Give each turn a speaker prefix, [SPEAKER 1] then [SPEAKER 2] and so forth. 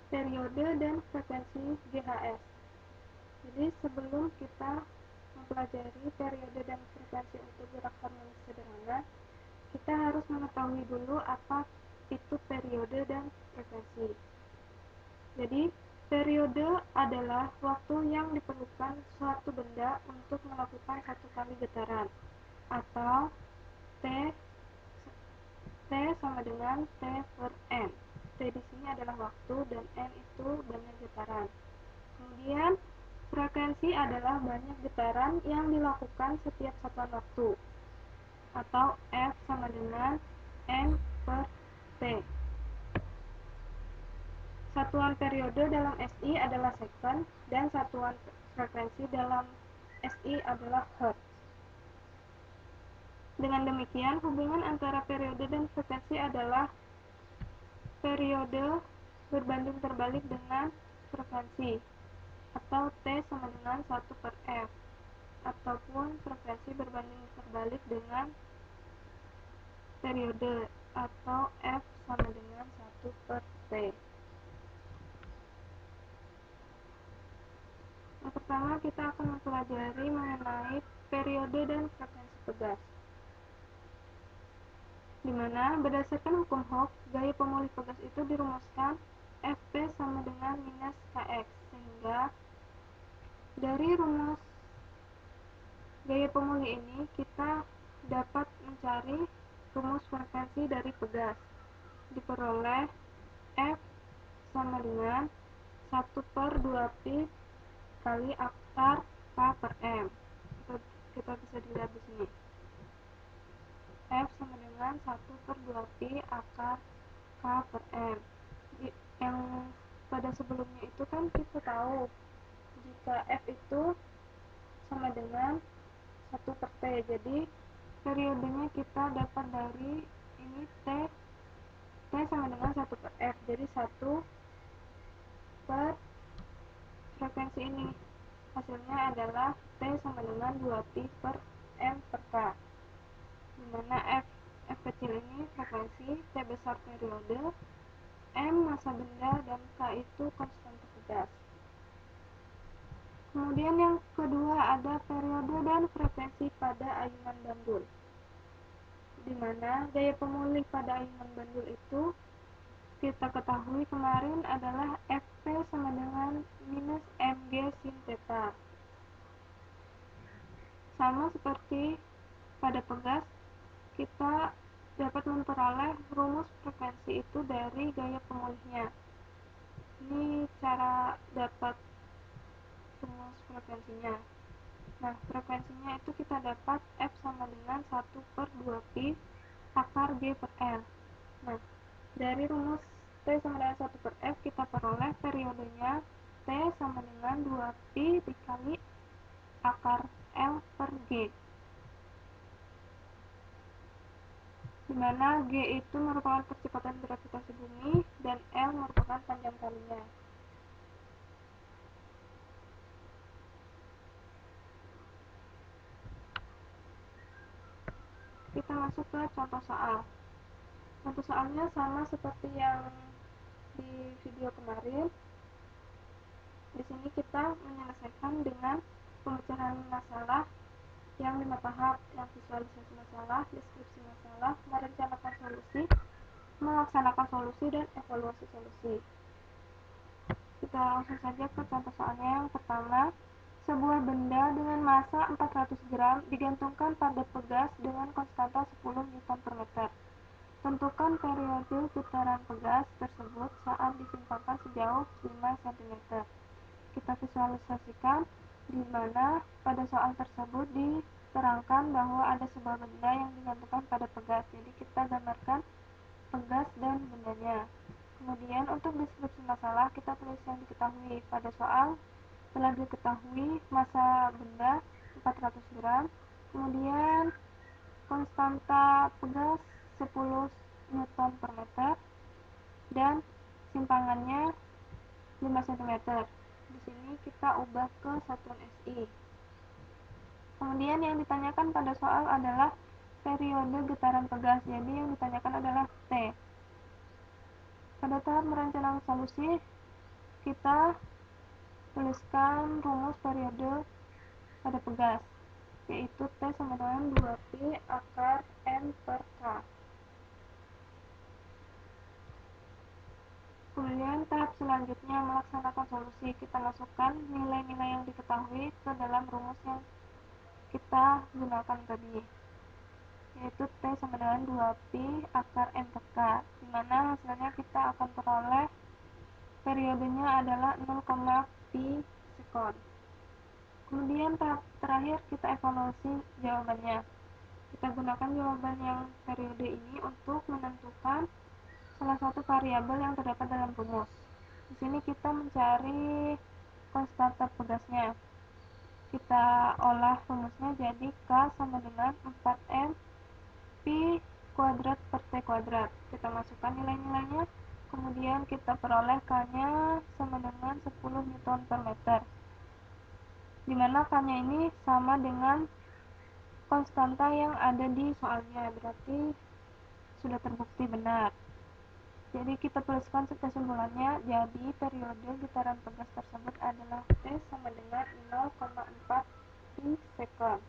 [SPEAKER 1] periode dan frekuensi GHS. Jadi sebelum kita mempelajari periode dan frekuensi untuk gerak harmonis sederhana, kita harus mengetahui dulu apa itu periode dan frekuensi. Jadi, periode adalah waktu yang diperlukan suatu benda untuk melakukan satu kali getaran, atau T sama dengan T per N. T di sini adalah waktu dan N itu banyak getaran. Kemudian, frekuensi adalah banyak getaran yang dilakukan setiap satuan waktu, atau F sama dengan N per T. Satuan periode dalam SI adalah second dan satuan frekuensi dalam SI adalah hertz. Dengan demikian, hubungan antara periode dan frekuensi adalah periode berbanding terbalik dengan frekuensi, atau T sama dengan 1 per F, ataupun frekuensi berbanding terbalik dengan periode, atau F sama dengan 1 per T. Yang pertama, kita akan mempelajari mengenai periode dan frekuensi pegas, di mana berdasarkan hukum Hooke, gaya pemulih pegas itu dirumuskan Fp sama dengan minus Kx, sehingga dari rumus gaya pemulih ini kita dapat mencari rumus frekuensi dari pegas, diperoleh F sama dengan 1 per 2 pi kali akar K per M. Kita bisa dilihat di sini. F sama dengan 1 per 2 pi akar K per M. Yang pada sebelumnya itu kan kita tahu jika F itu sama dengan 1 per T. Jadi periodenya kita dapat dari ini T sama dengan 1 per F. Jadi 1 per frekuensi ini. Hasilnya adalah T sama dengan 2 pi per M per K, dimana F kecil ini frekuensi, T besar periode, M massa benda, dan K itu konstanta pegas. Kemudian yang kedua ada periode dan frekuensi pada ayunan bandul, dimana gaya pemulih pada ayunan bandul itu kita ketahui kemarin adalah Fp sama dengan minus Mg sin theta. Sama seperti pada pegas, kita dapat memperoleh rumus frekuensi itu dari gaya pemulihnya. Ini cara dapat rumus frekuensinya. Nah, frekuensinya itu kita dapat F sama dengan 1 per 2 pi akar G per L. Nah, dari rumus T sama dengan 1 per F kita peroleh periodenya T sama dengan 2 pi dikali akar L per G, di mana G itu merupakan percepatan gravitasi bumi dan L merupakan panjang kalinya. Kita masuk ke contoh soal. Contoh soalnya sama seperti yang di video kemarin. Di sini kita menyelesaikan dengan pemecahan masalah yang 5 tahap, yang visualisasi masalah, deskripsi masalah, merencanakan solusi, melaksanakan solusi, dan evaluasi solusi. Kita langsung saja ke contoh soalnya. Yang pertama, sebuah benda dengan massa 400 gram digantungkan pada pegas dengan konstanta 10 Newton per meter. Tentukan periode putaran pegas tersebut saat disimpangkan sejauh 5 cm. Kita visualisasikan di mana pada soal tersebut diterangkan bahwa ada sebuah benda yang digantungkan pada pegas. Jadi kita gambarkan pegas dan bendanya. Kemudian untuk deskripsi masalah kita tulis yang diketahui. Pada soal telah diketahui massa benda 400 gram, kemudian konstanta pegas 10 Newton per meter, dan simpangannya 5 cm. Di sini kita ubah ke satuan SI. Kemudian yang ditanyakan pada soal adalah periode getaran pegas. Jadi yang ditanyakan adalah T. Pada tahap merencanakan solusi, kita tuliskan rumus periode pada pegas, yaitu T sama dengan 2Pi akar M per K. Kemudian tahap selanjutnya melaksanakan solusi. Kita masukkan nilai-nilai yang diketahui ke dalam rumus yang kita gunakan tadi, yaitu T sama dengan 2Pi akar M per K, dimana hasilnya kita akan peroleh periodenya adalah 0,pi sekon. Kemudian tahap terakhir kita evaluasi jawabannya. Kita gunakan jawaban yang periode ini untuk menentukan salah satu variabel yang terdapat dalam rumus. Di sini kita mencari konstanta pegasnya. Kita olah rumusnya jadi K sama dengan 4M Pi kuadrat per T kuadrat. Kita masukkan nilai-nilainya, kemudian kita peroleh K-nya sama dengan 10 Newton per meter, dimana K-nya ini sama dengan konstanta yang ada di soalnya, berarti sudah terbukti benar. Jadi kita tuliskan kesimpulannya, jadi periode getaran pegas tersebut adalah T sama dengan 0,4 pi sekon.